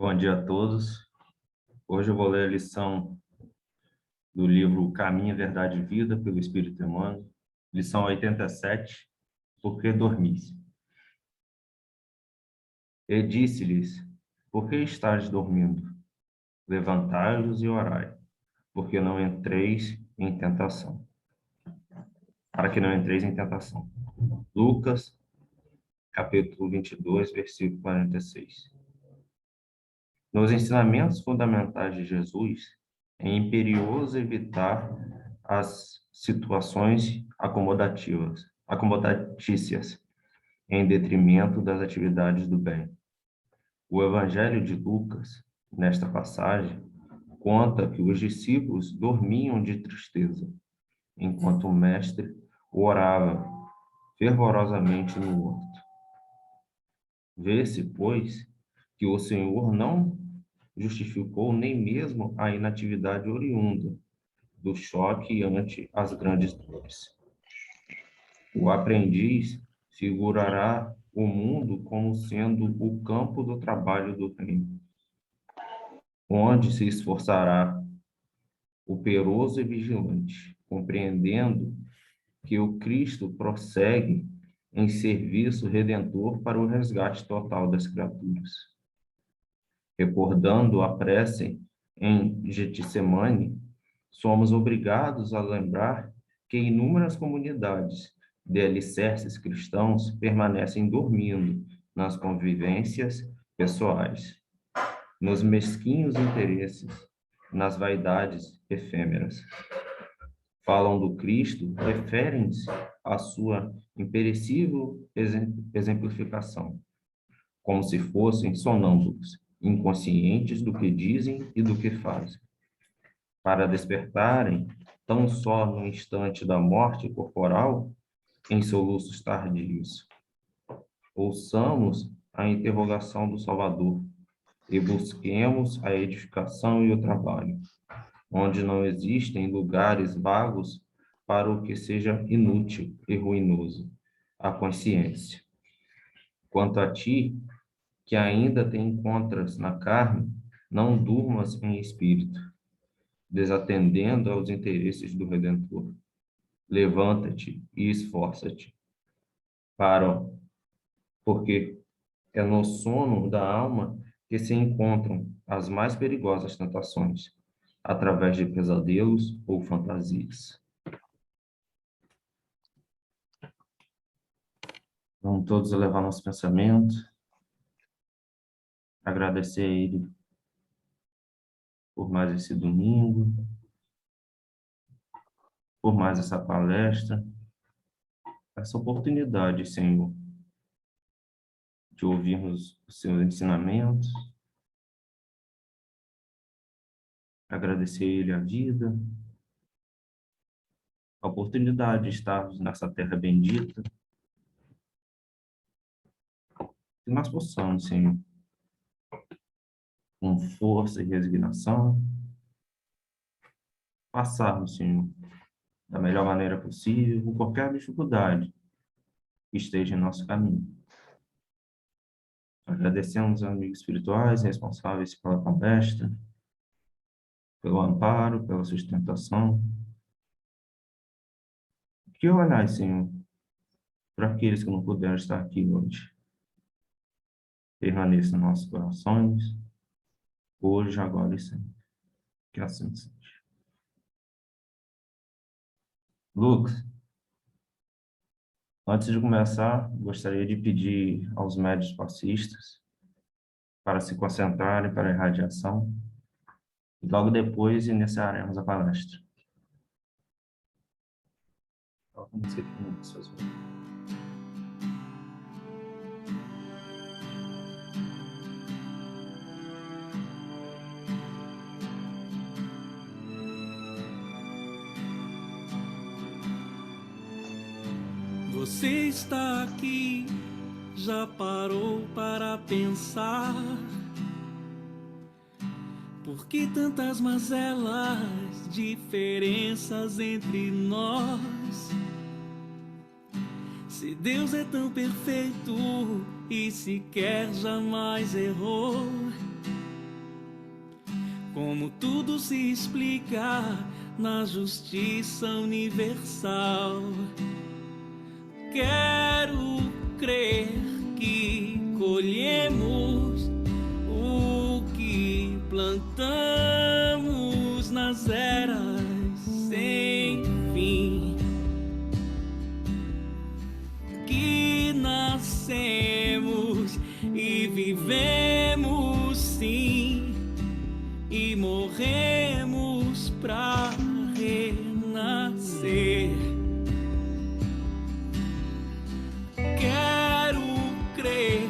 Bom dia a todos. Hoje eu vou ler a lição do livro Caminho, Verdade e Vida, pelo Espírito Emmanuel, lição 87, Por que dormis? E disse-lhes, por que estáis dormindo? Levantai-vos e orai, porque não entreis em tentação. Para que não entreis em tentação. Lucas, capítulo 22, versículo 46. Nos ensinamentos fundamentais de Jesus, é imperioso evitar as situações acomodatícias, em detrimento das atividades do bem. O Evangelho de Lucas, nesta passagem, conta que os discípulos dormiam de tristeza, enquanto o mestre orava fervorosamente no horto. Vê-se, pois, que o Senhor não justificou nem mesmo a inatividade oriunda do choque ante as grandes dores. O aprendiz figurará o mundo como sendo o campo do trabalho do reino, onde se esforçará o peroso e vigilante, compreendendo que o Cristo prossegue em serviço redentor para o resgate total das criaturas. Recordando a prece em Getsemane, somos obrigados a lembrar que inúmeras comunidades de alicerces cristãos permanecem dormindo nas convivências pessoais, nos mesquinhos interesses, nas vaidades efêmeras. Falam do Cristo, referem-se à sua imperecível exemplificação, como se fossem sonâmbulos, inconscientes do que dizem e do que fazem. Para despertarem, tão só no instante da morte corporal, em soluços tardios. Ouçamos a interrogação do Salvador e busquemos a edificação e o trabalho, onde não existem lugares vagos para o que seja inútil e ruinoso, a consciência. Quanto a ti, que ainda te encontras na carne, não durmas em espírito, desatendendo aos interesses do Redentor. Levanta-te e esforça-te, porque é no sono da alma que se encontram as mais perigosas tentações, através de pesadelos ou fantasias. Vamos todos elevar nosso pensamento, agradecer a Ele por mais esse domingo, por mais essa palestra, essa oportunidade, Senhor, de ouvirmos os seus ensinamentos, agradecer a Ele a vida, a oportunidade de estarmos nessa terra bendita, que nós possamos, Senhor, com força e resignação, passarmos, Senhor, da melhor maneira possível, com qualquer dificuldade que esteja em nosso caminho. Agradecemos aos amigos espirituais responsáveis pela palestra, pelo amparo, pela sustentação. Que olhai, Senhor, para aqueles que não puderam estar aqui hoje. Permaneça em nossos corações, hoje, agora e sempre. Que assim seja. Lucas, antes de começar, gostaria de pedir aos médios passistas para se concentrarem para a irradiação e logo depois iniciaremos a palestra. Você está aqui, já parou para pensar? Por que tantas mazelas, diferenças entre nós? Se Deus é tão perfeito e sequer jamais errou, como tudo se explica na justiça universal. Quero crer que colhemos o que plantamos nas eras sem fim, que nascemos e vivemos sim, e morremos pra renascer. Quero crer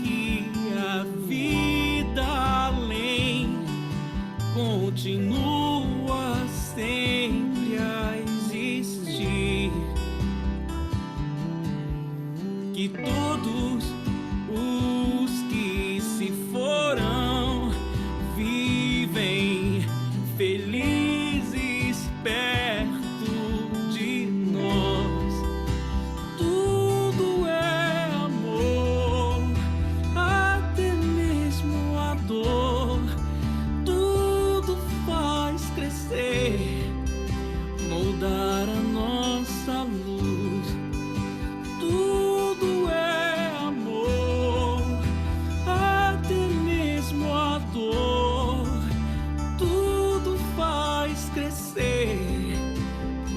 que a vida além continua sempre a existir, que todos os que se foram vivem felizes perto de nós. Tudo é amor, até mesmo a dor. Tudo faz crescer, moldar a nossa luz. Tudo é amor, até mesmo a dor. Tudo faz crescer,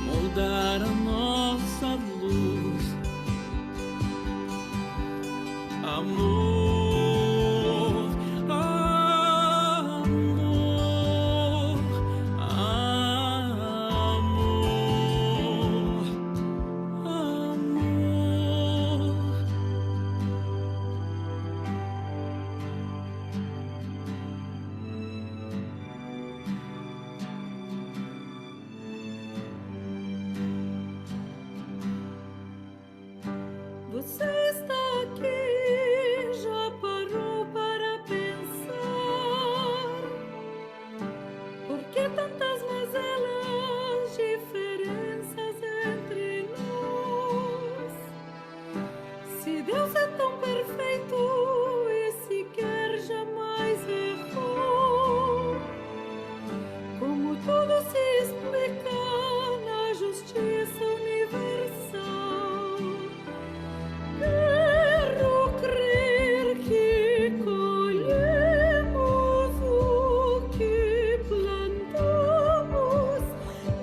moldar a nossa luz. Amor, amor, amor, amor. Você está aqui, já parou para pensar? Por que tantas mazelas, diferenças entre nós? Se Deus é tão perfeito e sequer jamais errou, como tudo se explica na justiça universal? Quero crer que colhemos o que plantamos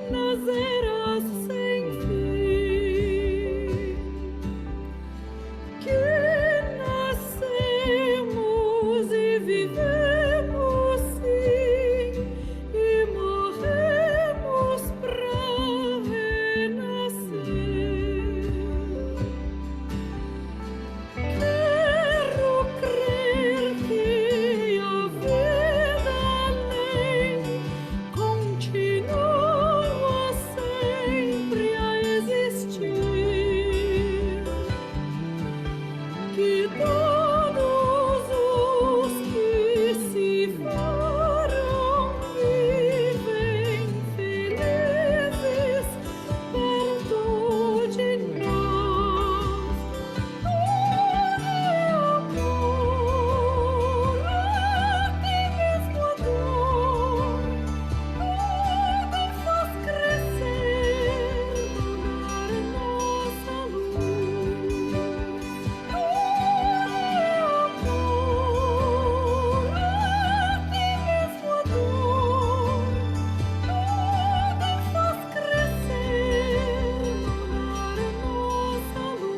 nas eras sem fim, que nascemos e vivemos sim, e morremos pra renascer. Quero crer que a vida além continua sempre a existir, que todos os que se foram vivem felizes perto de nós. Amor, até mesmo a dor. Tudo faz crescer, mudar a nossa luz. Amor, até mesmo a dor. Tudo faz crescer, mudar a nossa luz.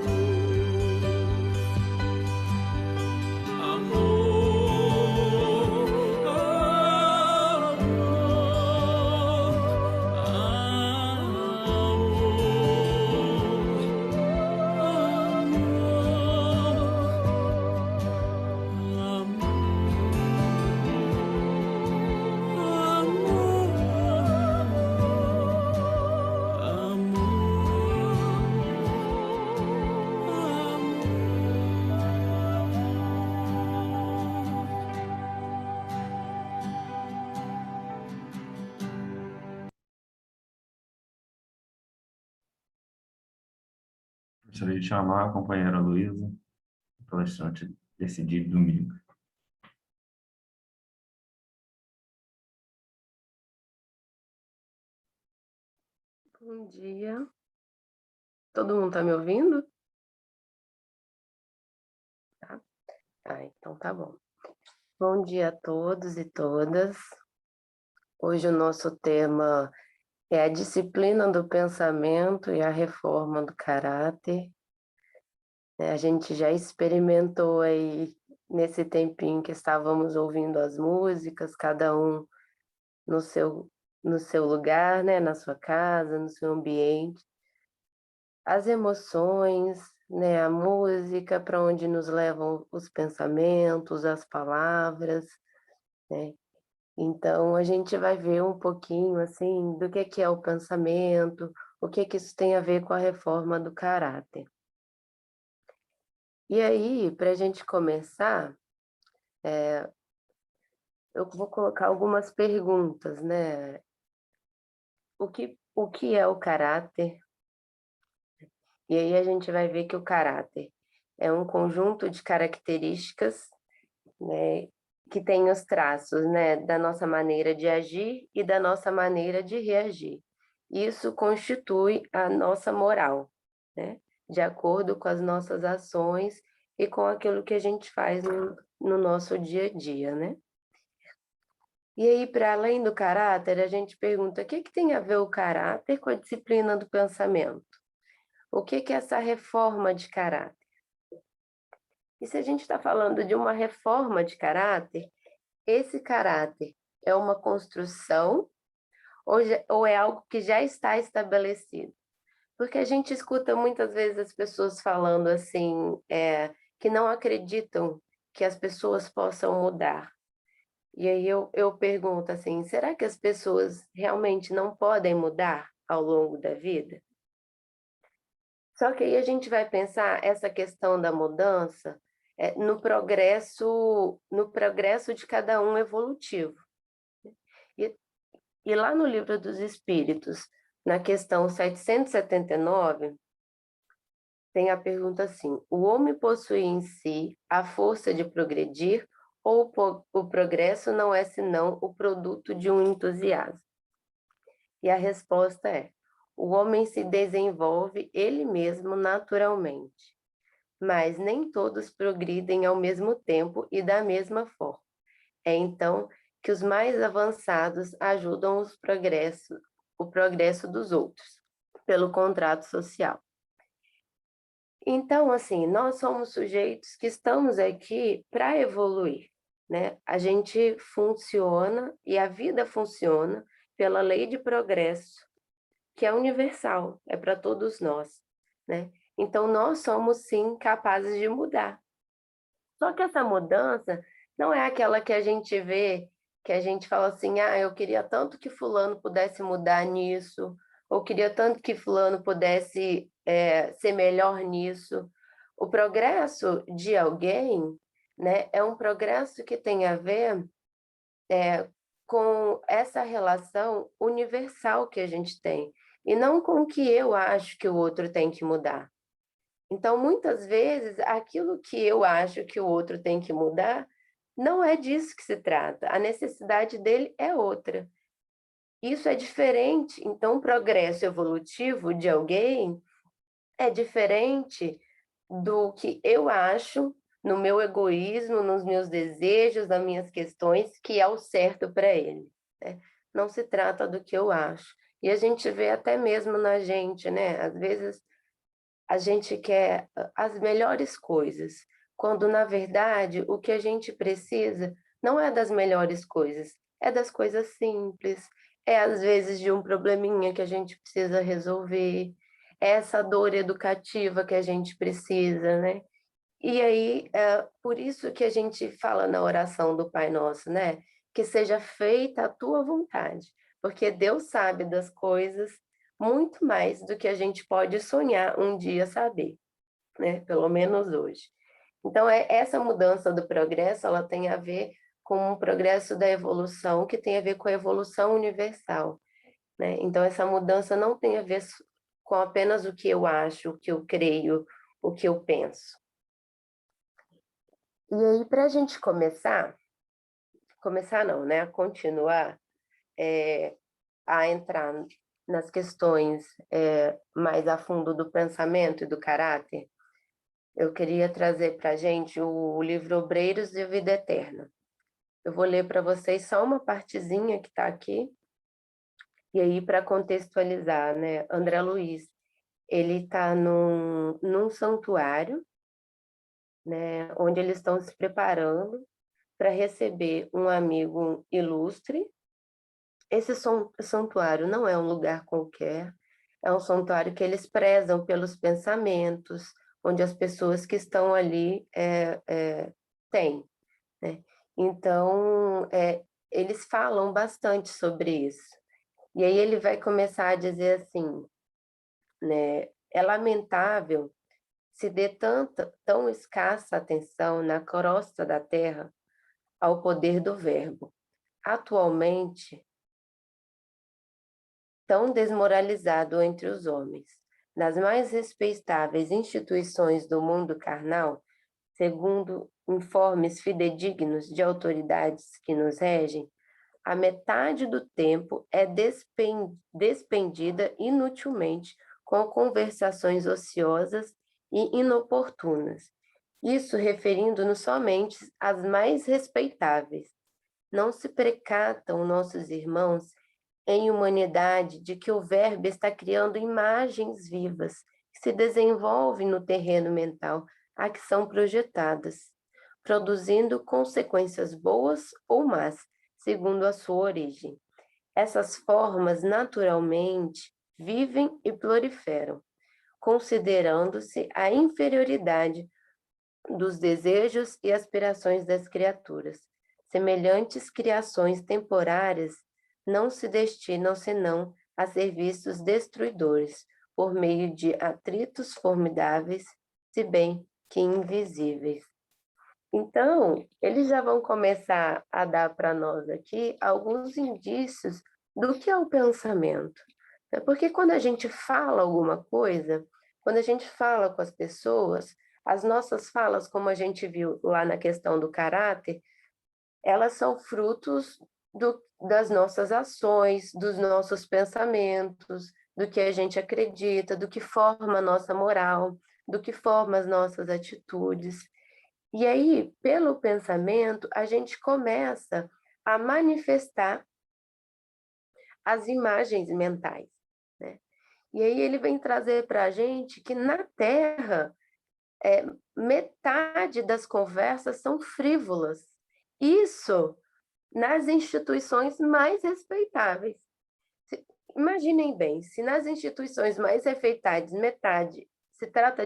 Gostaria de chamar a companheira Luísa, palestrante desse dia de domingo. Bom dia. Todo mundo tá me ouvindo? Tá? Então tá bom. Bom dia a todos e todas. Hoje o nosso tema é a disciplina do pensamento e a reforma do caráter. A gente já experimentou aí nesse tempinho que estávamos ouvindo as músicas, cada um no seu lugar, né, na sua casa, no seu ambiente. As emoções, né, a música, para onde nos levam os pensamentos, as palavras, né? Então, a gente vai ver um pouquinho, assim, do que é o pensamento, o que isso tem a ver com a reforma do caráter. E aí, para a gente começar, eu vou colocar algumas perguntas, né? O que é o caráter? E aí a gente vai ver que o caráter é um conjunto de características, né, que tem os traços, né, da nossa maneira de agir e da nossa maneira de reagir. Isso constitui a nossa moral, né, de acordo com as nossas ações e com aquilo que a gente faz no nosso dia a dia, né? E aí, para além do caráter, a gente pergunta o que tem a ver o caráter com a disciplina do pensamento? O que é essa reforma de caráter? E se a gente está falando de uma reforma de caráter, esse caráter é uma construção ou é algo que já está estabelecido? Porque a gente escuta muitas vezes as pessoas falando assim, que não acreditam que as pessoas possam mudar. E aí eu pergunto assim, será que as pessoas realmente não podem mudar ao longo da vida? Só que aí a gente vai pensar essa questão da mudança no progresso de cada um evolutivo. E lá no Livro dos Espíritos, na questão 779, tem a pergunta assim: o homem possui em si a força de progredir ou o progresso não é senão o produto de um entusiasmo? E a resposta é: o homem se desenvolve ele mesmo naturalmente, mas nem todos progridem ao mesmo tempo e da mesma forma. É então que os mais avançados ajudam o progresso dos outros, pelo contrato social. Então, assim, nós somos sujeitos que estamos aqui para evoluir, né? A gente funciona e a vida funciona pela lei de progresso, que é universal, é para todos nós, né? Então, nós somos, sim, capazes de mudar. Só que essa mudança não é aquela que a gente vê, que a gente fala assim, eu queria tanto que fulano pudesse mudar nisso, ou queria tanto que fulano pudesse ser melhor nisso. O progresso de alguém, né, é um progresso que tem a ver com essa relação universal que a gente tem, e não com o que eu acho que o outro tem que mudar. Então, muitas vezes, aquilo que eu acho que o outro tem que mudar, não é disso que se trata. A necessidade dele é outra. Isso é diferente. Então, o progresso evolutivo de alguém é diferente do que eu acho, no meu egoísmo, nos meus desejos, nas minhas questões, que é o certo para ele, né? Não se trata do que eu acho. E a gente vê até mesmo na gente, né? Às vezes a gente quer as melhores coisas, quando na verdade o que a gente precisa não é das melhores coisas, é das coisas simples, é às vezes de um probleminha que a gente precisa resolver, é essa dor educativa que a gente precisa, né? E aí, por isso que a gente fala na oração do Pai Nosso, né? Que seja feita a tua vontade, porque Deus sabe das coisas muito mais do que a gente pode sonhar um dia saber, né? Pelo menos hoje. Então, essa mudança do progresso, ela tem a ver com o progresso da evolução, que tem a ver com a evolução universal, né? Então, essa mudança não tem a ver com apenas o que eu acho, o que eu creio, o que eu penso. E aí, para a gente começar não, né? Continuar a entrar nas questões mais a fundo do pensamento e do caráter, eu queria trazer para a gente o livro Obreiros de Vida Eterna. Eu vou ler para vocês só uma partezinha que está aqui, e aí para contextualizar, né? André Luiz, ele está num santuário, né, onde eles estão se preparando para receber um amigo ilustre. Esse santuário não é um lugar qualquer, é um santuário que eles prezam pelos pensamentos, onde as pessoas que estão ali têm, né? Então, eles falam bastante sobre isso. E aí ele vai começar a dizer assim, né, é lamentável se dê tão escassa atenção na crosta da terra ao poder do verbo. Atualmente, tão desmoralizado entre os homens. Nas mais respeitáveis instituições do mundo carnal, segundo informes fidedignos de autoridades que nos regem, a metade do tempo é despendida inutilmente com conversações ociosas e inoportunas. Isso referindo-nos somente às mais respeitáveis. Não se precatam nossos irmãos em humanidade de que o verbo está criando imagens vivas que se desenvolvem no terreno mental a que são projetadas, produzindo consequências boas ou más, segundo a sua origem. Essas formas, naturalmente, vivem e proliferam, considerando-se a inferioridade dos desejos e aspirações das criaturas. Semelhantes criações temporárias não se destinam senão a serviços destruidores, por meio de atritos formidáveis, se bem que invisíveis. Então, eles já vão começar a dar para nós aqui alguns indícios do que é o pensamento. Porque quando a gente fala alguma coisa, quando a gente fala com as pessoas, as nossas falas, como a gente viu lá na questão do caráter, elas são frutos das nossas ações, dos nossos pensamentos, do que a gente acredita, do que forma a nossa moral, do que forma as nossas atitudes. E aí, pelo pensamento, a gente começa a manifestar as imagens mentais, né? E aí ele vem trazer para a gente que na Terra, metade das conversas são frívolas. Isso nas instituições mais respeitáveis. Imaginem bem, se nas instituições mais respeitáveis, metade se trata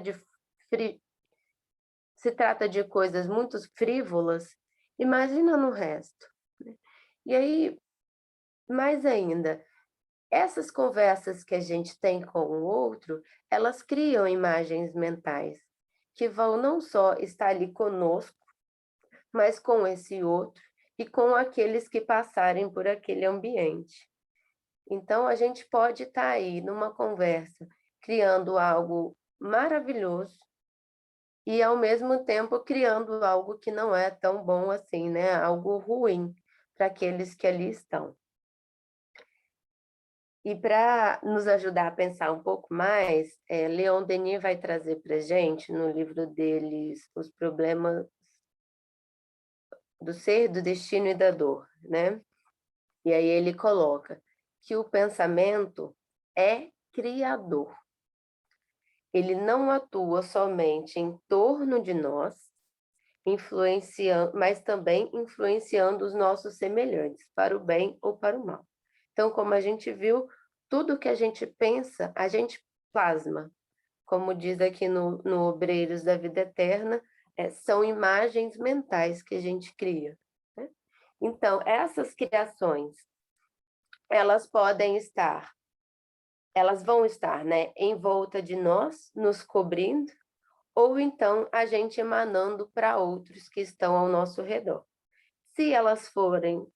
de coisas muito frívolas, imagina no resto, né? E aí, mais ainda, essas conversas que a gente tem com o outro, elas criam imagens mentais, que vão não só estar ali conosco, mas com esse outro e com aqueles que passarem por aquele ambiente. Então, a gente pode estar aí numa conversa, criando algo maravilhoso e, ao mesmo tempo, criando algo que não é tão bom assim, né? Algo ruim para aqueles que ali estão. E para nos ajudar a pensar um pouco mais, Leon Denis vai trazer para a gente, no livro deles, Os Problemas do Ser, do Destino e da Dor, né? E aí ele coloca que o pensamento é criador. Ele não atua somente em torno de nós, mas também influenciando os nossos semelhantes, para o bem ou para o mal. Então, como a gente viu, tudo que a gente pensa, a gente plasma. Como diz aqui no Obreiros da Vida Eterna, são imagens mentais que a gente cria, né? Então, essas criações, elas vão estar, né, em volta de nós, nos cobrindo, ou então a gente emanando para outros que estão ao nosso redor. Se elas forem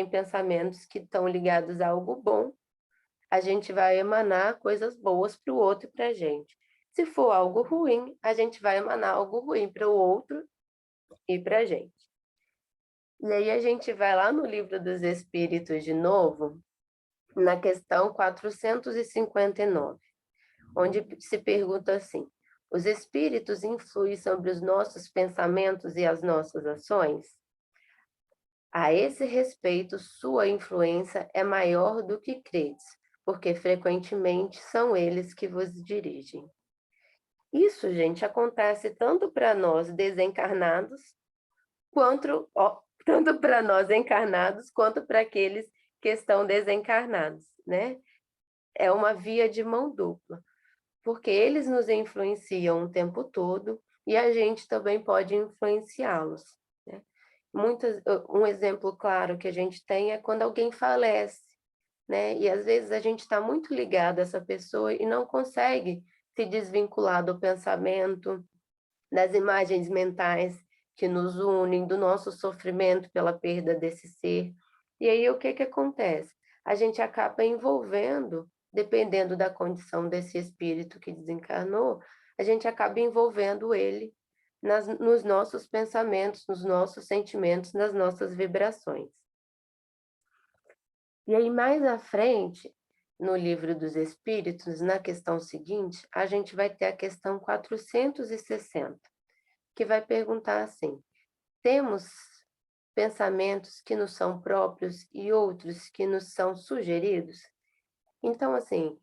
pensamentos que estão ligados a algo bom, a gente vai emanar coisas boas para o outro e para a gente. Se for algo ruim, a gente vai emanar algo ruim para o outro e para a gente. E aí a gente vai lá no Livro dos Espíritos de novo, na questão 459, onde se pergunta assim: os espíritos influem sobre os nossos pensamentos e as nossas ações? A esse respeito, sua influência é maior do que credes, porque frequentemente são eles que vos dirigem. Isso, gente, acontece tanto para nós desencarnados, tanto para nós encarnados, quanto para aqueles que estão desencarnados, né? É uma via de mão dupla, porque eles nos influenciam o tempo todo e a gente também pode influenciá-los, né? Um exemplo claro que a gente tem é quando alguém falece, né? E às vezes a gente está muito ligado a essa pessoa e não consegue se desvincular do pensamento, das imagens mentais que nos unem, do nosso sofrimento pela perda desse ser. E aí o que acontece? A gente acaba envolvendo, dependendo da condição desse espírito que desencarnou, a gente acaba envolvendo ele nos nossos pensamentos, nos nossos sentimentos, nas nossas vibrações. E aí, mais à frente, no Livro dos Espíritos, na questão seguinte, a gente vai ter a questão 460, que vai perguntar assim: temos pensamentos que nos são próprios e outros que nos são sugeridos? Então, assim,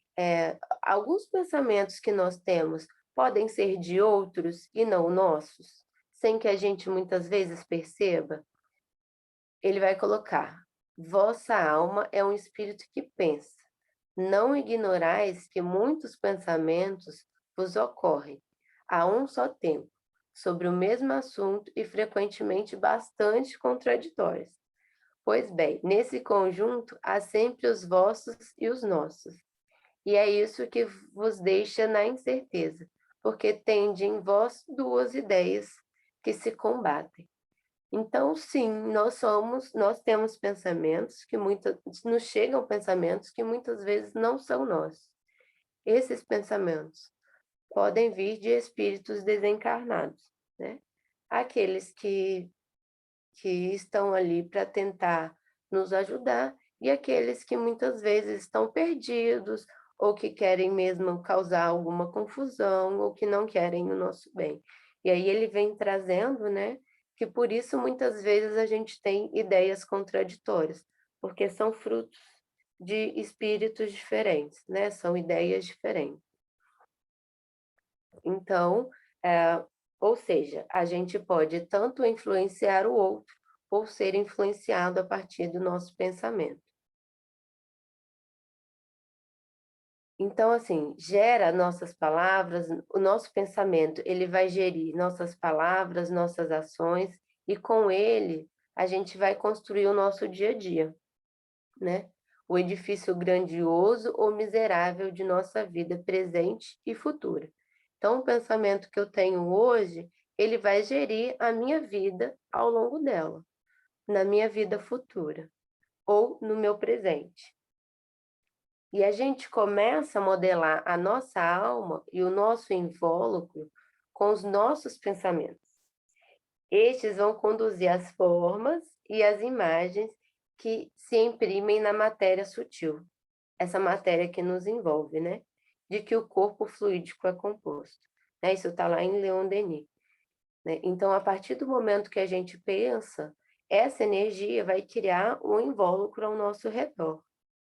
alguns pensamentos que nós temos podem ser de outros e não nossos, sem que a gente muitas vezes perceba. Ele vai colocar: vossa alma é um espírito que pensa. Não ignorais que muitos pensamentos vos ocorrem a um só tempo, sobre o mesmo assunto e frequentemente bastante contraditórios. Pois bem, nesse conjunto há sempre os vossos e os nossos. E é isso que vos deixa na incerteza, porque tende em vós duas ideias que se combatem. Então, sim, nós temos pensamentos nos chegam pensamentos que muitas vezes não são nossos. Esses pensamentos podem vir de espíritos desencarnados, né? Aqueles que estão ali para tentar nos ajudar e aqueles que muitas vezes estão perdidos ou que querem mesmo causar alguma confusão ou que não querem o nosso bem. E aí ele vem trazendo, né, que por isso muitas vezes a gente tem ideias contraditórias, porque são frutos de espíritos diferentes, né? São ideias diferentes. Então, ou seja, a gente pode tanto influenciar o outro ou ser influenciado a partir do nosso pensamento. Então, assim, gera nossas palavras, o nosso pensamento, ele vai gerir nossas palavras, nossas ações, e com ele a gente vai construir o nosso dia a dia, né? O edifício grandioso ou miserável de nossa vida presente e futura. Então, o pensamento que eu tenho hoje, ele vai gerir a minha vida ao longo dela, na minha vida futura, ou no meu presente. E a gente começa a modelar a nossa alma e o nosso invólucro com os nossos pensamentos. Estes vão conduzir as formas e as imagens que se imprimem na matéria sutil, essa matéria que nos envolve, né? De que o corpo fluídico é composto. Né? Isso está lá em Leon Denis. Né? Então, a partir do momento que a gente pensa, essa energia vai criar um invólucro ao nosso redor,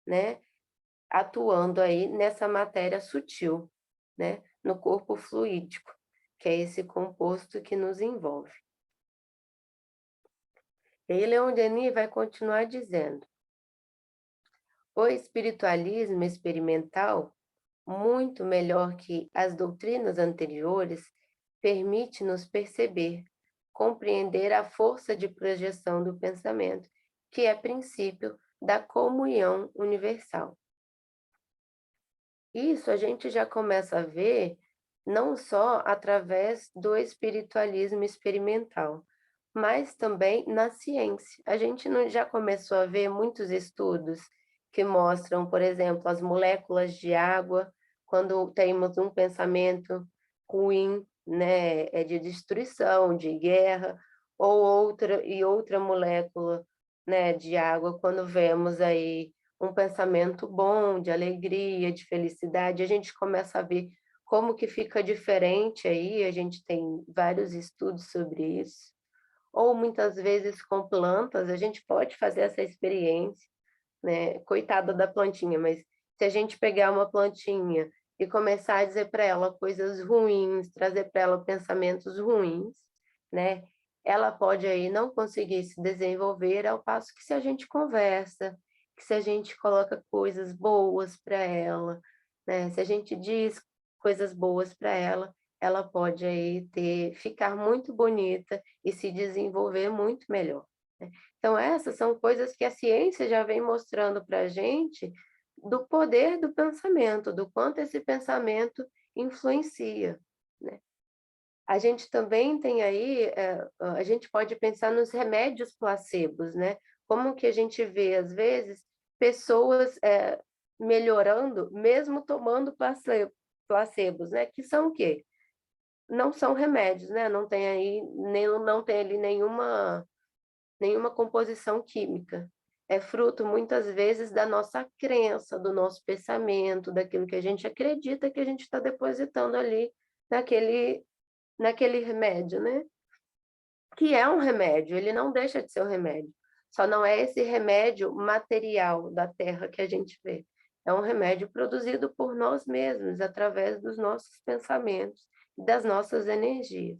né? Atuando aí nessa matéria sutil, né? No corpo fluídico, que é esse composto que nos envolve. E aí Leon Denis vai continuar dizendo: o espiritualismo experimental, muito melhor que as doutrinas anteriores, permite-nos perceber, compreender a força de projeção do pensamento, que é princípio da comunhão universal. Isso a gente já começa a ver não só através do espiritualismo experimental, mas também na ciência. A gente já começou a ver muitos estudos que mostram, por exemplo, as moléculas de água, quando temos um pensamento ruim, né, de destruição, de guerra, ou outra molécula, né, de água, quando vemos aí um pensamento bom, de alegria, de felicidade, a gente começa a ver como que fica diferente aí, a gente tem vários estudos sobre isso. Ou muitas vezes com plantas, a gente pode fazer essa experiência, né? Coitada da plantinha, mas se a gente pegar uma plantinha e começar a dizer para ela coisas ruins, trazer para ela pensamentos ruins, né? Ela pode aí não conseguir se desenvolver, ao passo que se a gente conversa, que se a gente coloca coisas boas para ela, né? Se a gente diz coisas boas para ela pode aí ficar muito bonita e se desenvolver muito melhor, né? Então, essas são coisas que a ciência já vem mostrando para a gente do poder do pensamento, do quanto esse pensamento influencia, né? A gente também tem aí, a gente pode pensar nos remédios placebos, né? Como que a gente vê, às vezes, pessoas melhorando, mesmo tomando placebos, né? Que são o quê? Não são remédios, né? Não tem aí, não tem ali nenhuma composição química. É fruto, muitas vezes, da nossa crença, do nosso pensamento, daquilo que a gente acredita que a gente está depositando ali naquele remédio, né? Que é um remédio, ele não deixa de ser um remédio. Só não é esse remédio material da terra que a gente vê. É um remédio produzido por nós mesmos, através dos nossos pensamentos e das nossas energias.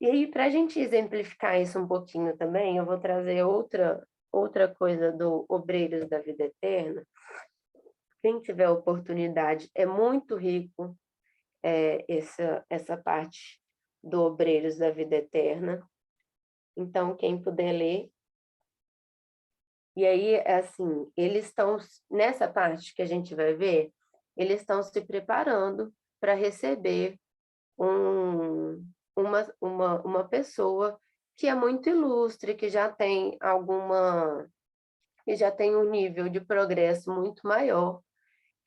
E aí, para a gente exemplificar isso um pouquinho também, eu vou trazer outra coisa do Obreiros da Vida Eterna. Quem tiver oportunidade, é muito rico essa parte do Obreiros da Vida Eterna. Então, quem puder ler. E aí, assim, eles estão, nessa parte que a gente vai ver, eles estão se preparando para receber uma pessoa que é muito ilustre, que já tem um nível de progresso muito maior.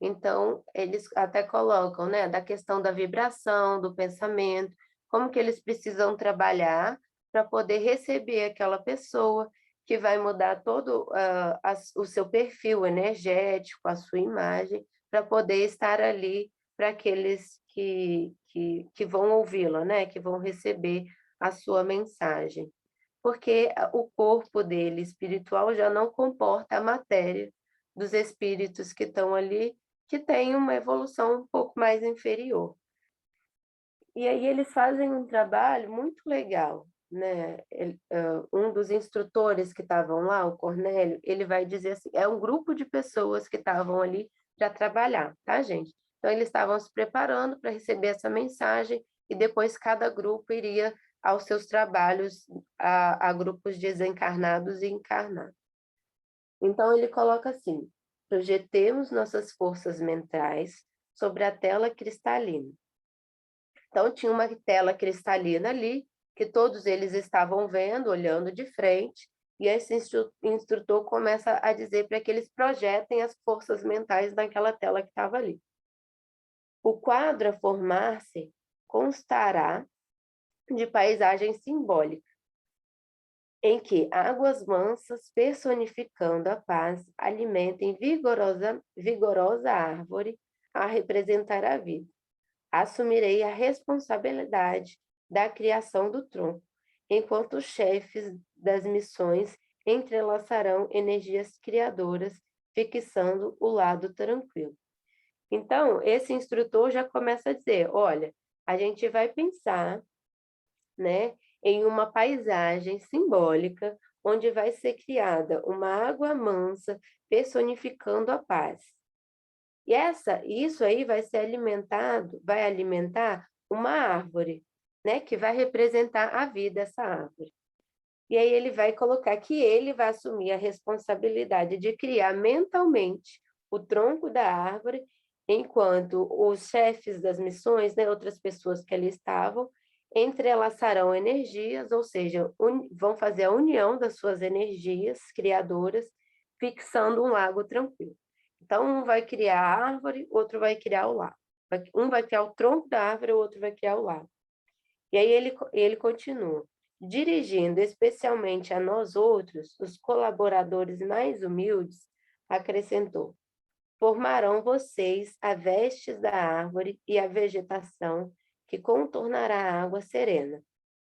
Então, eles até colocam, né, da questão da vibração, do pensamento, como que eles precisam trabalhar para poder receber aquela pessoa que vai mudar todo o seu perfil energético, a sua imagem, para poder estar ali para aqueles que vão ouvi-la, né, que vão receber a sua mensagem. Porque o corpo dele espiritual já não comporta a matéria dos espíritos que estão ali, que tem uma evolução um pouco mais inferior. E aí eles fazem um trabalho muito legal, né? Um dos instrutores que estavam lá, o Cornélio, ele vai dizer assim, é um grupo de pessoas que estavam ali para trabalhar, tá, gente? Então eles estavam se preparando para receber essa mensagem e depois cada grupo iria aos seus trabalhos a grupos desencarnados e encarnados. Então ele coloca assim: projetemos nossas forças mentais sobre a tela cristalina. Então, tinha uma tela cristalina ali, que todos eles estavam vendo, olhando de frente, e esse instrutor começa a dizer para que eles projetem as forças mentais naquela tela que estava ali. O quadro a formar-se constará de paisagem simbólica, em que águas mansas, personificando a paz, alimentem vigorosa árvore a representar a vida. Assumirei a responsabilidade da criação do tronco, enquanto os chefes das missões entrelaçarão energias criadoras, fixando o lado tranquilo. Então, esse instrutor já começa a dizer, olha, a gente vai pensar, né, em uma paisagem simbólica, onde vai ser criada uma água mansa, personificando a paz. E isso aí vai alimentar uma árvore, né, que vai representar a vida, essa árvore. E aí ele vai colocar que ele vai assumir a responsabilidade de criar mentalmente o tronco da árvore, enquanto os chefes das missões, né, outras pessoas que ali estavam, entrelaçarão energias, ou seja, vão fazer a união das suas energias criadoras, fixando um lago tranquilo. Então, um vai criar a árvore, outro vai criar o lago. Um vai criar o tronco da árvore, o outro vai criar o lago. E aí ele continua, dirigindo especialmente a nós outros, os colaboradores mais humildes, acrescentou: formarão vocês a vestes da árvore e a vegetação que contornará a água serena,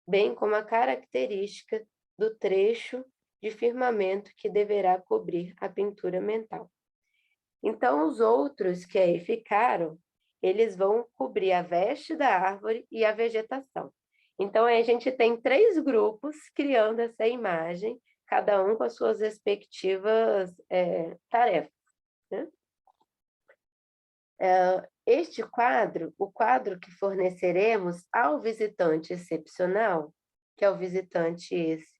bem como a característica do trecho de firmamento que deverá cobrir a pintura mental. Então, os outros que aí ficaram, eles vão cobrir a veste da árvore e a vegetação. Então, aí a gente tem 3 grupos criando essa imagem, cada um com as suas respectivas tarefas, né? Este quadro, o quadro que forneceremos ao visitante excepcional, que é o visitante esse,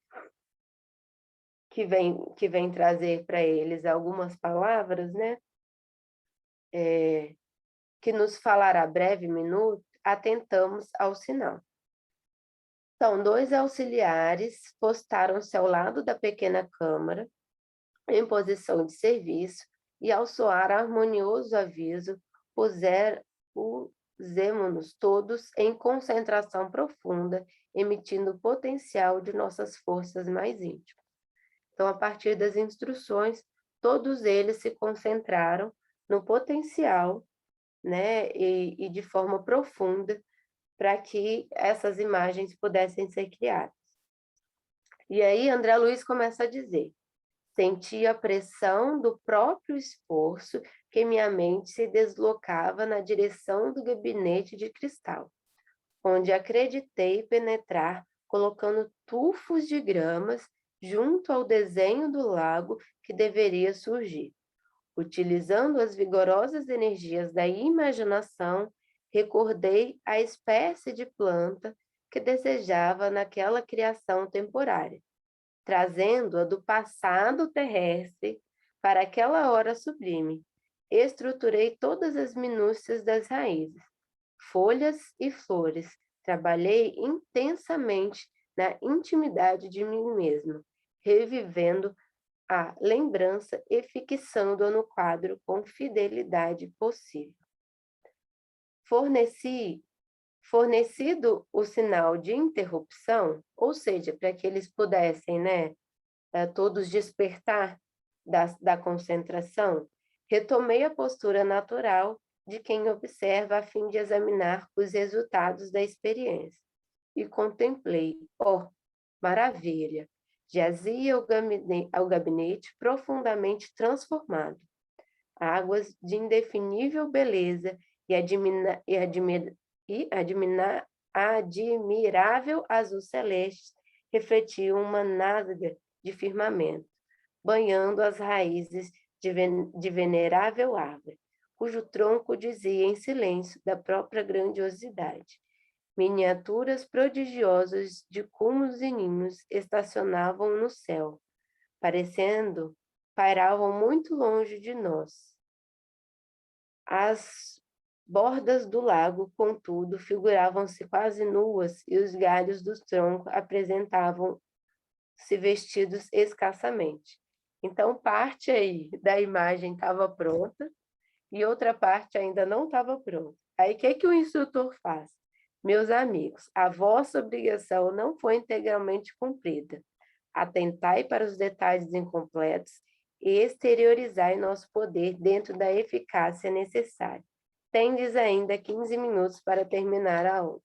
que vem trazer para eles algumas palavras, né? Que nos falará breve minuto, atentamos ao sinal. Então, 2 auxiliares postaram-se ao lado da pequena câmara, em posição de serviço, e ao soar harmonioso aviso, pusemos-nos todos em concentração profunda, emitindo o potencial de nossas forças mais íntimas. Então, a partir das instruções, todos eles se concentraram no potencial, né, e de forma profunda, para que essas imagens pudessem ser criadas. E aí, André Luiz começa a dizer: senti a pressão do próprio esforço que minha mente se deslocava na direção do gabinete de cristal, onde acreditei penetrar colocando tufos de gramas junto ao desenho do lago que deveria surgir. Utilizando as vigorosas energias da imaginação, recordei a espécie de planta que desejava naquela criação temporária, trazendo-a do passado terrestre para aquela hora sublime. Estruturei todas as minúcias das raízes, folhas e flores. Trabalhei intensamente na intimidade de mim mesmo, revivendo a lembrança e fixando-a no quadro com fidelidade possível. Fornecido o sinal de interrupção, ou seja, para que eles pudessem, né, todos despertar da concentração, retomei a postura natural de quem observa a fim de examinar os resultados da experiência. E contemplei, maravilha, jazia ao gabinete profundamente transformado. Águas de indefinível beleza e admirável azul celeste refletiam uma nádega de firmamento, banhando as raízes de venerável árvore, cujo tronco dizia em silêncio da própria grandiosidade. Miniaturas prodigiosas de cumos e ninhos estacionavam no céu, pairavam muito longe de nós. As bordas do lago, contudo, figuravam-se quase nuas e os galhos dos troncos apresentavam-se vestidos escassamente. Então, parte aí da imagem estava pronta e outra parte ainda não estava pronta. Aí, o que o instrutor faz? Meus amigos, a vossa obrigação não foi integralmente cumprida. Atentai para os detalhes incompletos e exteriorizai nosso poder dentro da eficácia necessária. Tendes ainda 15 minutos para terminar a obra.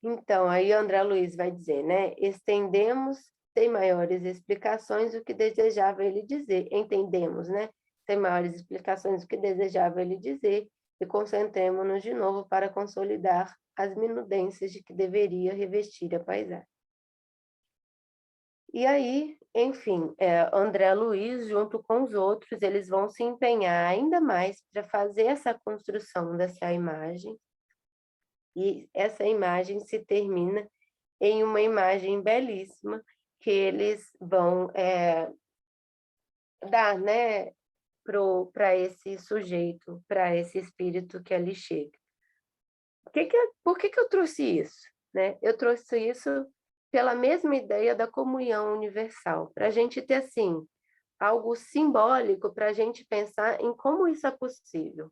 Então, aí André Luiz vai dizer, né? Estendemos, sem maiores explicações, o que desejava ele dizer. Entendemos, né? Sem maiores explicações, o que desejava ele dizer, e concentremos-nos de novo para consolidar as minudências de que deveria revestir a paisagem. E aí, enfim, André Luiz, junto com os outros, eles vão se empenhar ainda mais para fazer essa construção dessa imagem, e essa imagem se termina em uma imagem belíssima que eles vão dar, né, para esse sujeito, para esse espírito que ali chega. Por que eu trouxe isso? Né? Eu trouxe isso pela mesma ideia da comunhão universal, para a gente ter, assim, algo simbólico para a gente pensar em como isso é possível.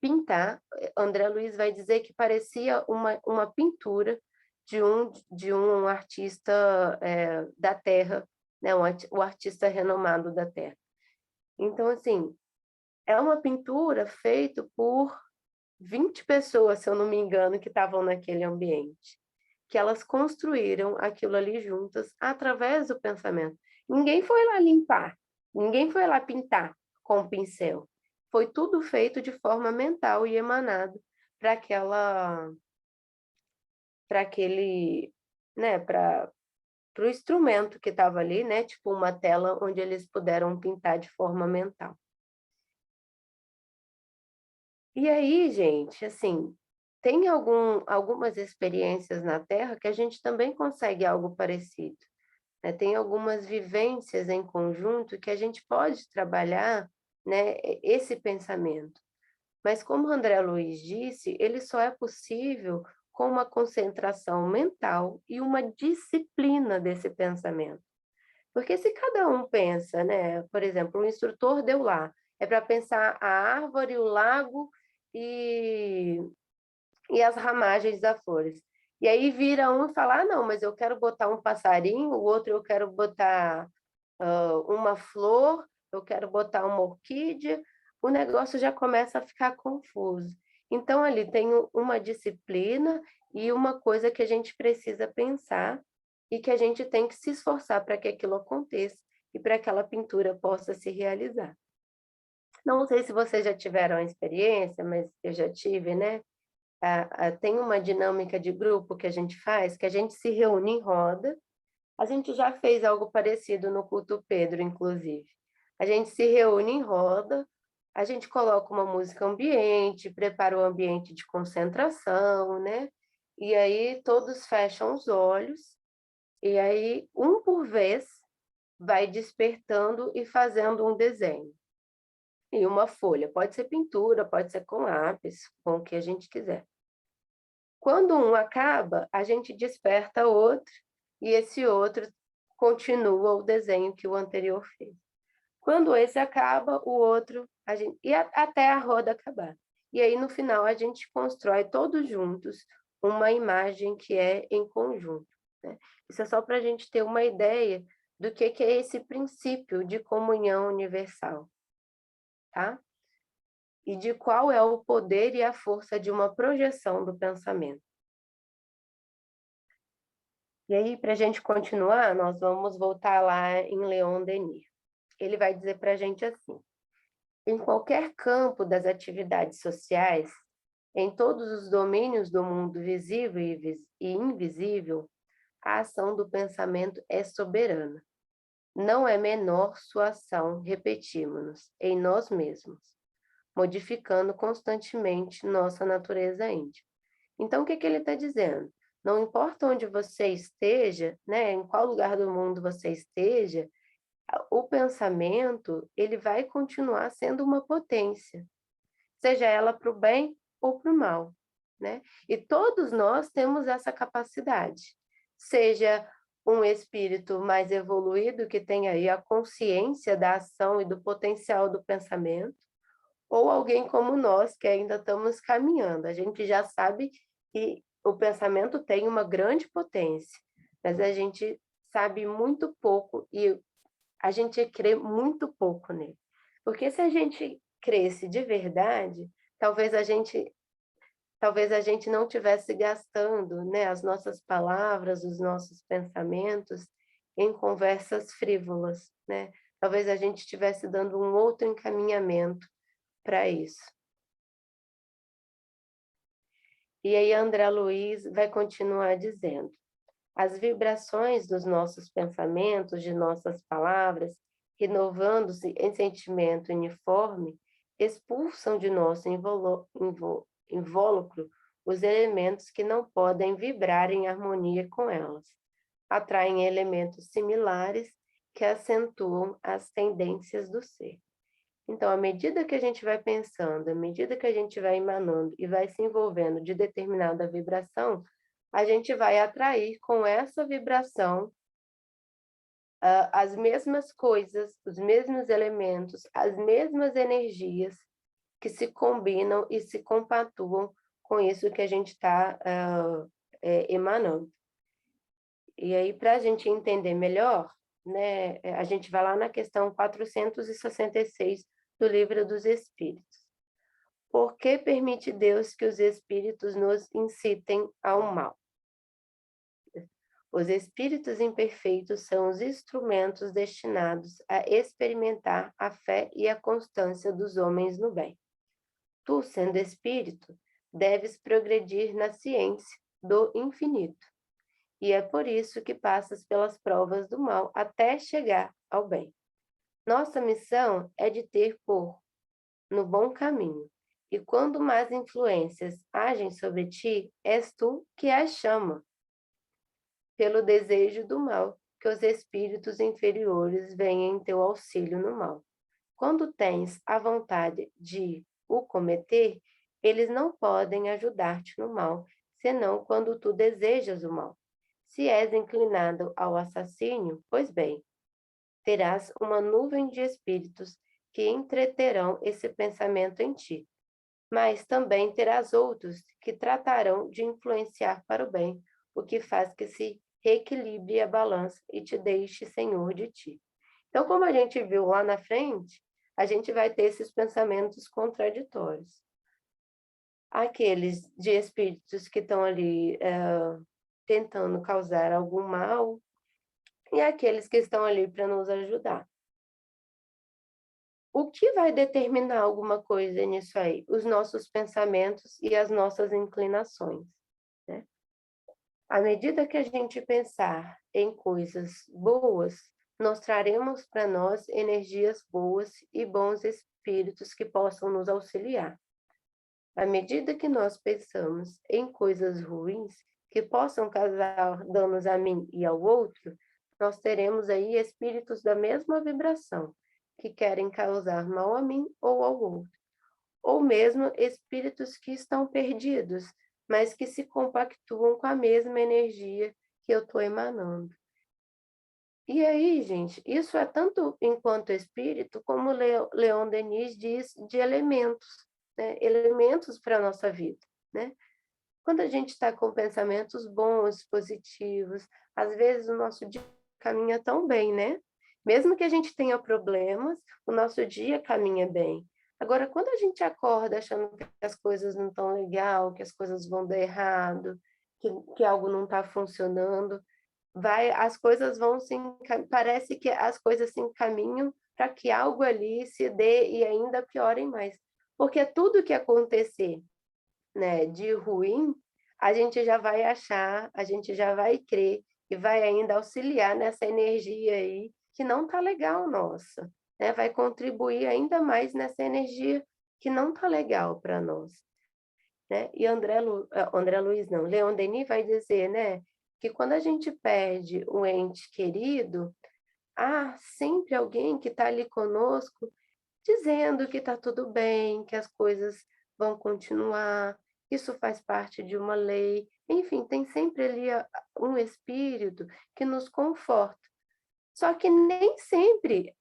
Pintar, André Luiz vai dizer que parecia uma pintura de um artista da terra né? O artista renomado da Terra. Então, assim, é uma pintura feita por 20 pessoas, se eu não me engano, que estavam naquele ambiente, que elas construíram aquilo ali juntas através do pensamento. Ninguém foi lá limpar, ninguém foi lá pintar com o pincel. Foi tudo feito de forma mental e emanado para aquele, né, para o instrumento que estava ali, né, tipo uma tela onde eles puderam pintar de forma mental. E aí, gente, assim, tem algumas experiências na Terra que a gente também consegue algo parecido, né? Tem algumas vivências em conjunto que a gente pode trabalhar, né, esse pensamento. Mas como o André Luiz disse, ele só é possível com uma concentração mental e uma disciplina desse pensamento. Porque se cada um pensa, né, por exemplo, o instrutor deu lá, é para pensar a árvore, o lago e as ramagens das flores. E aí vira um e fala, ah, não, mas eu quero botar um passarinho, o outro eu quero botar uma flor, eu quero botar uma orquídea, o negócio já começa a ficar confuso. Então, ali tem uma disciplina e uma coisa que a gente precisa pensar e que a gente tem que se esforçar para que aquilo aconteça e para que aquela pintura possa se realizar. Não sei se vocês já tiveram a experiência, mas eu já tive, né? Tem uma dinâmica de grupo que a gente faz, que a gente se reúne em roda. A gente já fez algo parecido no culto Pedro, inclusive. A gente se reúne em roda, a gente coloca uma música ambiente, prepara o ambiente de concentração, né? E aí todos fecham os olhos, e aí um por vez vai despertando e fazendo um desenho. E uma folha, pode ser pintura, pode ser com lápis, com o que a gente quiser. Quando um acaba, a gente desperta outro, e esse outro continua o desenho que o anterior fez. Quando esse acaba, o outro, até a roda acabar. E aí, no final, a gente constrói todos juntos uma imagem que é em conjunto, né? Isso é só para a gente ter uma ideia do que é esse princípio de comunhão universal, tá? E de qual é o poder e a força de uma projeção do pensamento. E aí, para a gente continuar, nós vamos voltar lá em Leon Denis. Ele vai dizer para a gente assim: em qualquer campo das atividades sociais, em todos os domínios do mundo visível e invisível, a ação do pensamento é soberana. Não é menor sua ação, repetimos-nos, em nós mesmos, modificando constantemente nossa natureza íntima. Então, o que ele está dizendo? Não importa onde você esteja, né, em qual lugar do mundo você esteja, o pensamento ele vai continuar sendo uma potência, seja ela para o bem ou para o mal, né? E todos nós temos essa capacidade, seja um espírito mais evoluído que tem aí a consciência da ação e do potencial do pensamento, ou alguém como nós que ainda estamos caminhando. A gente já sabe que o pensamento tem uma grande potência, mas a gente sabe muito pouco e a gente crê muito pouco nele. Porque se a gente cresce de verdade, talvez a gente não tivesse gastando, né, as nossas palavras, os nossos pensamentos em conversas frívolas, né? Talvez a gente estivesse dando um outro encaminhamento para isso. E aí André Luiz vai continuar dizendo: as vibrações dos nossos pensamentos, de nossas palavras, renovando-se em sentimento uniforme, expulsam de nosso invólucro os elementos que não podem vibrar em harmonia com elas. Atraem elementos similares que acentuam as tendências do ser. Então, à medida que a gente vai pensando, à medida que a gente vai emanando e vai se envolvendo de determinada vibração, a gente vai atrair com essa vibração as mesmas coisas, os mesmos elementos, as mesmas energias que se combinam e se compatuam com isso que a gente está emanando. E aí, para a gente entender melhor, né? A gente vai lá na questão 466 do Livro dos Espíritos. Por que permite Deus que os espíritos nos incitem ao mal? Os espíritos imperfeitos são os instrumentos destinados a experimentar a fé e a constância dos homens no bem. Tu, sendo espírito, deves progredir na ciência do infinito. E é por isso que passas pelas provas do mal até chegar ao bem. Nossa missão é de ter por no bom caminho. E quando más influências agem sobre ti, és tu que as chama, pelo desejo do mal, que os espíritos inferiores venham em teu auxílio no mal. Quando tens a vontade de o cometer, eles não podem ajudar-te no mal, senão quando tu desejas o mal. Se és inclinado ao assassínio, pois bem, terás uma nuvem de espíritos que entreterão esse pensamento em ti, mas também terás outros que tratarão de influenciar para o bem, o que faz que se reequilibre a balança e te deixe senhor de ti. Então, como a gente viu lá na frente, a gente vai ter esses pensamentos contraditórios. Aqueles de espíritos que estão ali tentando causar algum mal, e aqueles que estão ali para nos ajudar. O que vai determinar alguma coisa nisso aí? Os nossos pensamentos e as nossas inclinações, né? À medida que a gente pensar em coisas boas, nós traremos para nós energias boas e bons espíritos que possam nos auxiliar. À medida que nós pensamos em coisas ruins, que possam causar danos a mim e ao outro, nós teremos aí espíritos da mesma vibração, que querem causar mal a mim ou ao outro. Ou mesmo espíritos que estão perdidos, mas que se compactuam com a mesma energia que eu estou emanando. E aí, gente, isso é tanto enquanto espírito, como Leon Denis diz, de elementos, né? Elementos para a nossa vida, né? Quando a gente está com pensamentos bons, positivos, às vezes o nosso dia caminha tão bem, né? Mesmo que a gente tenha problemas, o nosso dia caminha bem. Agora, quando a gente acorda achando que as coisas não estão legal, que as coisas vão dar errado, que algo não está funcionando, as coisas vão se parece que as coisas se encaminham para que algo ali se dê e ainda piorem mais. Porque tudo que acontecer, né, de ruim, a gente já vai achar, a gente já vai crer e vai ainda auxiliar nessa energia aí que não está legal nossa, né? Vai contribuir ainda mais nessa energia que não está legal para nós, né? E André Luiz não, Leon Denis vai dizer, né, que quando a gente perde um ente querido, há sempre alguém que está ali conosco dizendo que está tudo bem, que as coisas vão continuar, isso faz parte de uma lei. Enfim, tem sempre ali um espírito que nos conforta. Só que nem sempre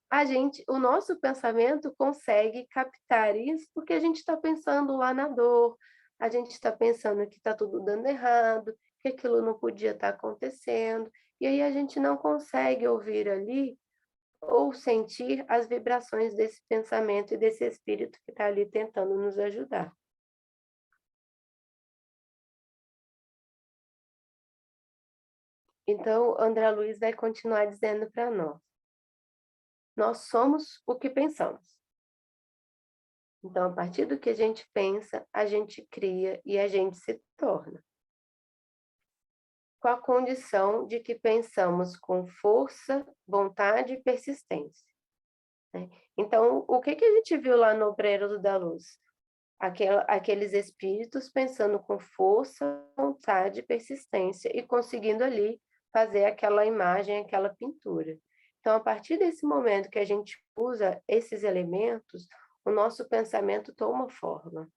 o nosso pensamento consegue captar isso, porque a gente está pensando lá na dor, a gente está pensando que está tudo dando errado, que aquilo não podia estar acontecendo, e aí a gente não consegue ouvir ali ou sentir as vibrações desse pensamento e desse espírito que está ali tentando nos ajudar. Então, André Luiz vai continuar dizendo para nós: nós somos o que pensamos. Então, a partir do que a gente pensa, a gente cria e a gente se torna. Com a condição de que pensamos com força, vontade e persistência, né? Então, o que a gente viu lá no Obreiro da Luz? Aqueles espíritos pensando com força, vontade e persistência e conseguindo ali fazer aquela imagem, aquela pintura. Então, a partir desse momento que a gente usa esses elementos, o nosso pensamento toma forma,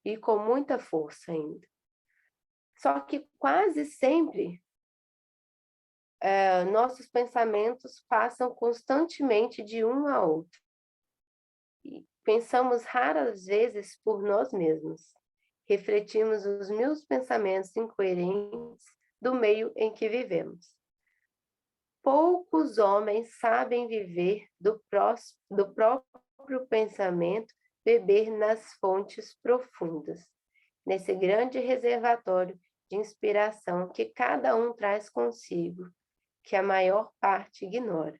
e com muita força ainda. Só que quase sempre nossos pensamentos passam constantemente de um a outro. E pensamos raras vezes por nós mesmos. Refletimos os meus pensamentos incoerentes do meio em que vivemos. poucos homens sabem viver do próprio pensamento, beber nas fontes profundas, nesse grande reservatório de inspiração que cada um traz consigo, que a maior parte ignora.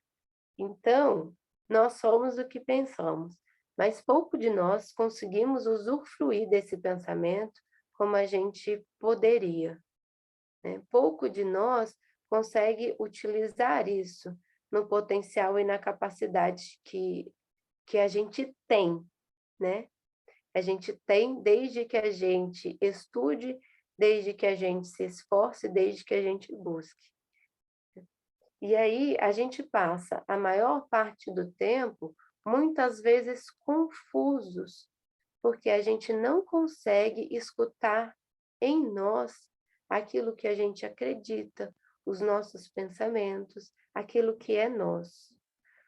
Então, nós somos o que pensamos, mas pouco de nós conseguimos usufruir desse pensamento como a gente poderia, né? Pouco de nós consegue utilizar isso no potencial e na capacidade que a gente tem, né? A gente tem desde que a gente estude, desde que a gente se esforce, desde que a gente busque. E aí a gente passa a maior parte do tempo, muitas vezes confusos, porque a gente não consegue escutar em nós aquilo que a gente acredita, os nossos pensamentos, aquilo que é nosso.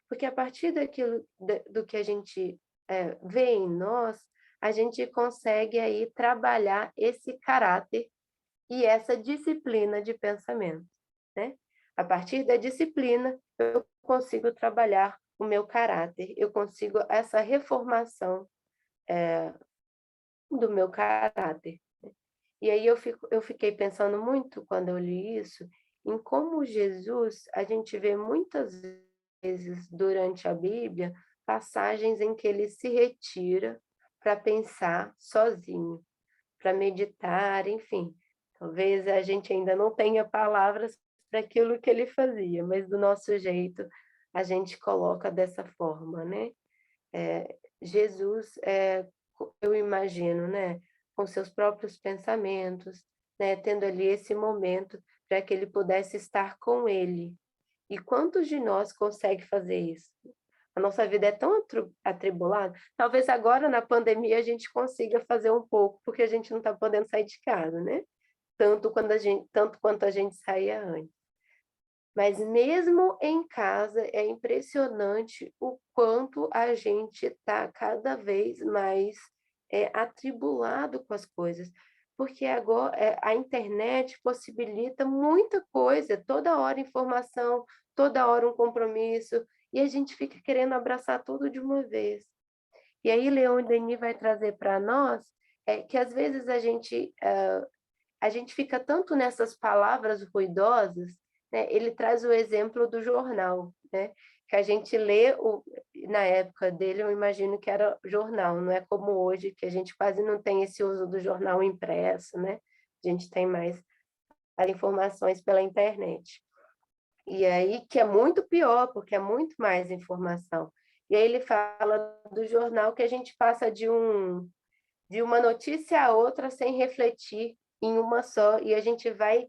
Porque a partir do que a gente vê em nós, a gente consegue aí trabalhar esse caráter e essa disciplina de pensamento, né? A partir da disciplina, eu consigo trabalhar o meu caráter, eu consigo essa reformação do meu caráter. E aí eu fiquei pensando muito, quando eu li isso, em como Jesus, a gente vê muitas vezes durante a Bíblia, passagens em que ele se retira para pensar sozinho, para meditar, enfim. Talvez a gente ainda não tenha palavras para aquilo que ele fazia, mas do nosso jeito a gente coloca dessa forma, né? Jesus, eu imagino, né, com seus próprios pensamentos, né, tendo ali esse momento para que ele pudesse estar com ele. E quantos de nós consegue fazer isso? A nossa vida é tão atribulada. Talvez agora na pandemia a gente consiga fazer um pouco, porque a gente não está podendo sair de casa, né? Tanto quanto a gente saía antes. Mas mesmo em casa é impressionante o quanto a gente está cada vez mais atribulado com as coisas, porque agora a internet possibilita muita coisa, toda hora informação, toda hora um compromisso, e a gente fica querendo abraçar tudo de uma vez. E aí Leon Denis vai trazer para nós que às vezes a gente fica tanto nessas palavras ruidosas, né? Ele traz o exemplo do jornal, né? Que a gente lê, na época dele, eu imagino que era jornal, não é como hoje, que a gente quase não tem esse uso do jornal impresso, né? A gente tem mais as informações pela internet. E aí, que é muito pior, porque é muito mais informação. E aí ele fala do jornal que a gente passa de uma notícia a outra sem refletir em uma só, e a gente vai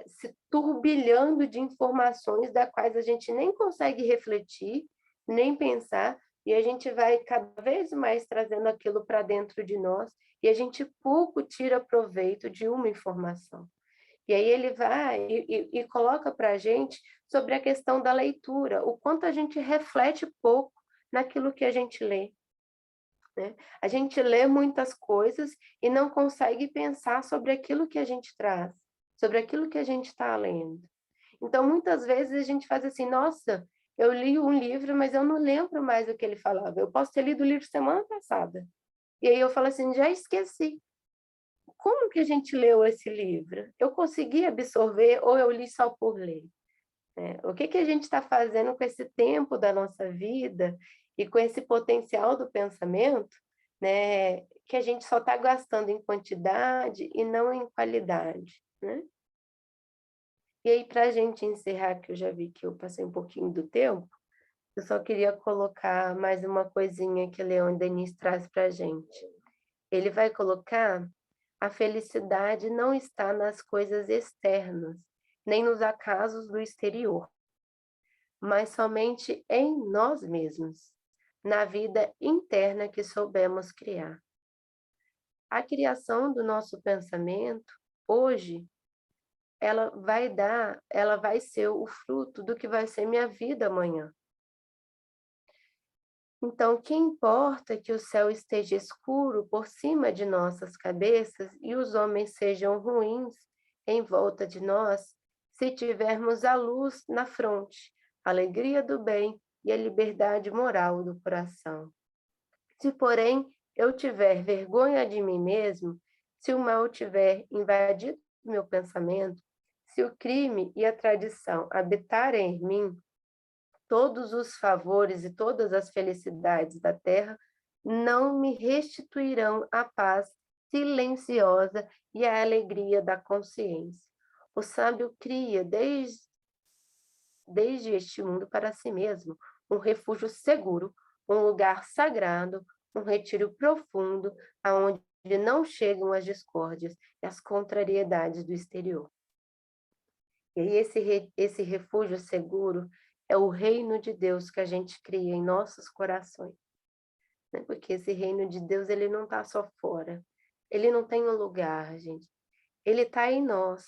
se turbilhando de informações das quais a gente nem consegue refletir, nem pensar, e a gente vai cada vez mais trazendo aquilo para dentro de nós, e a gente pouco tira proveito de uma informação. E aí ele vai e coloca para a gente sobre a questão da leitura, o quanto a gente reflete pouco naquilo que a gente lê, né? A gente lê muitas coisas e não consegue pensar sobre aquilo que a gente traz, sobre aquilo que a gente está lendo. Então, muitas vezes a gente faz assim, nossa, eu li um livro, mas eu não lembro mais o que ele falava. Eu posso ter lido o livro semana passada. E aí eu falo assim, já esqueci. Como que a gente leu esse livro? Eu consegui absorver ou eu li só por ler? O que a gente está fazendo com esse tempo da nossa vida e com esse potencial do pensamento, né, que a gente só está gastando em quantidade e não em qualidade, né? E aí, para a gente encerrar, que eu já vi que eu passei um pouquinho do tempo, eu só queria colocar mais uma coisinha que Leon Denis traz para a gente. Ele vai colocar: a felicidade não está nas coisas externas, nem nos acasos do exterior, mas somente em nós mesmos, na vida interna que soubemos criar. A criação do nosso pensamento, hoje, ela vai ser o fruto do que vai ser minha vida amanhã. Então, que importa que o céu esteja escuro por cima de nossas cabeças e os homens sejam ruins em volta de nós, se tivermos a luz na fronte, a alegria do bem e a liberdade moral do coração. Se, porém, eu tiver vergonha de mim mesmo, se o mal tiver invadido meu pensamento, se o crime e a tradição habitarem em mim, todos os favores e todas as felicidades da terra não me restituirão a paz silenciosa e a alegria da consciência. O sábio cria desde este mundo para si mesmo um refúgio seguro, um lugar sagrado, um retiro profundo, aonde não chegam as discórdias e as contrariedades do exterior. E esse refúgio seguro é o reino de Deus que a gente cria em nossos corações, né? Porque esse reino de Deus, ele não está só fora, ele não tem um lugar, gente, ele está em nós,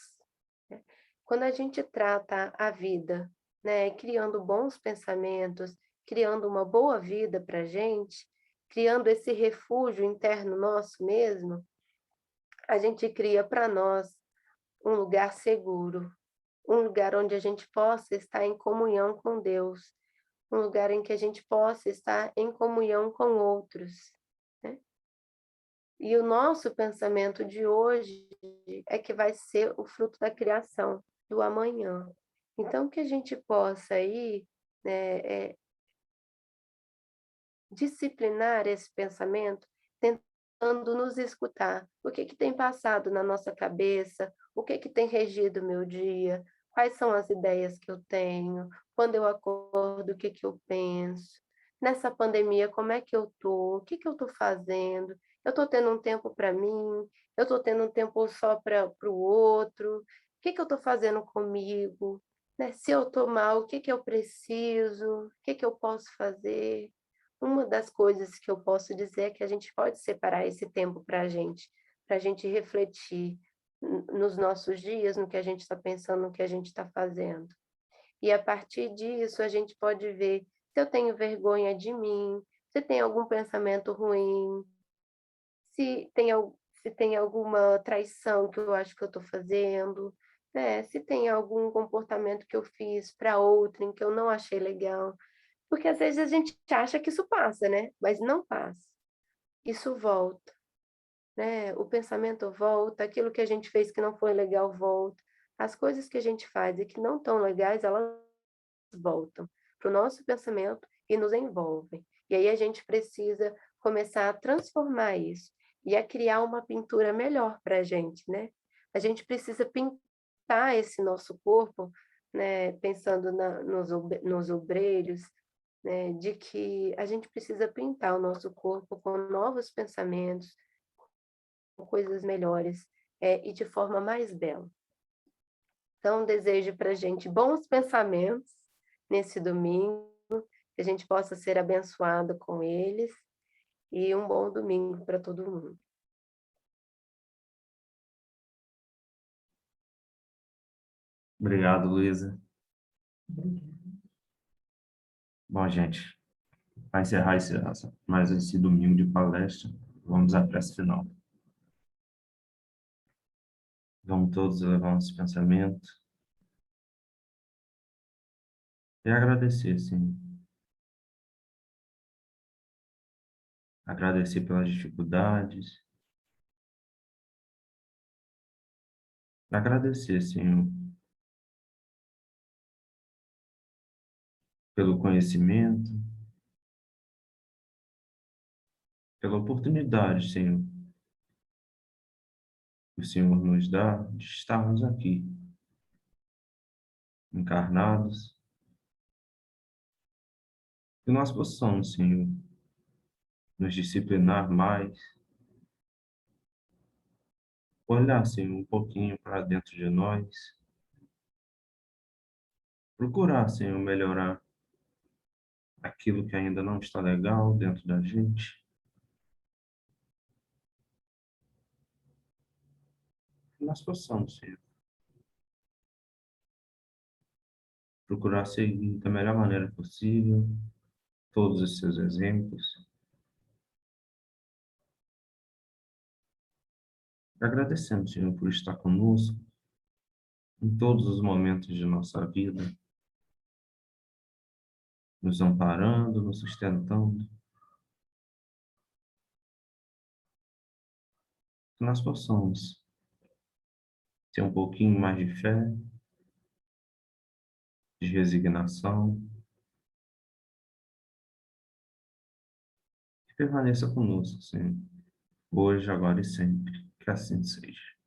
né? Quando a gente trata a vida, né, criando bons pensamentos, criando uma boa vida para a gente, criando esse refúgio interno nosso mesmo, a gente cria para nós um lugar seguro, um lugar onde a gente possa estar em comunhão com Deus, um lugar em que a gente possa estar em comunhão com outros, né? E o nosso pensamento de hoje é que vai ser o fruto da criação do amanhã. Então, que a gente possa aí, né, disciplinar esse pensamento, tentando nos escutar. O que tem passado na nossa cabeça? O que tem regido o meu dia? Quais são as ideias que eu tenho? Quando eu acordo, o que eu penso? Nessa pandemia, como é que eu tô? O que eu estou fazendo? Eu estou tendo um tempo para mim? Eu estou tendo um tempo só para o outro? O que eu estou fazendo comigo? Né? Se eu estou mal, o que eu preciso? O que eu posso fazer? Uma das coisas que eu posso dizer é que a gente pode separar esse tempo para a gente refletir nos nossos dias, no que a gente está pensando, no que a gente está fazendo. E a partir disso, a gente pode ver se eu tenho vergonha de mim, se tem algum pensamento ruim, se tem alguma traição que eu acho que eu estou fazendo, né? Se tem algum comportamento que eu fiz para outrem que eu não achei legal. Porque às vezes a gente acha que isso passa, né? Mas não passa. Isso volta, né? O pensamento volta, aquilo que a gente fez que não foi legal volta. As coisas que a gente faz e que não estão legais, elas voltam para o nosso pensamento e nos envolvem. E aí a gente precisa começar a transformar isso e a criar uma pintura melhor para a gente, né? A gente precisa pintar esse nosso corpo, né? Pensando nos obreiros, né, de que a gente precisa pintar o nosso corpo com novos pensamentos, com coisas melhores, e de forma mais bela. Então, desejo para a gente bons pensamentos nesse domingo, que a gente possa ser abençoado com eles, e um bom domingo para todo mundo. Obrigado, Luísa. Bom, gente, para encerrar mais esse domingo de palestra, vamos à prece final. Vamos todos elevar nosso pensamento e agradecer, sim. Agradecer pelas dificuldades. Agradecer, Senhor, pelo conhecimento, pela oportunidade, Senhor, que o Senhor nos dá de estarmos aqui, encarnados, que nós possamos, Senhor, nos disciplinar mais, olhar, Senhor, um pouquinho para dentro de nós, procurar, Senhor, melhorar aquilo que ainda não está legal dentro da gente. Que nós possamos, Senhor, procurar seguir da melhor maneira possível todos os seus exemplos. Agradecemos, Senhor, por estar conosco, em todos os momentos de nossa vida, nos amparando, nos sustentando, que nós possamos ter um pouquinho mais de fé, de resignação, que permaneça conosco, Senhor, hoje, agora e sempre. Que assim seja.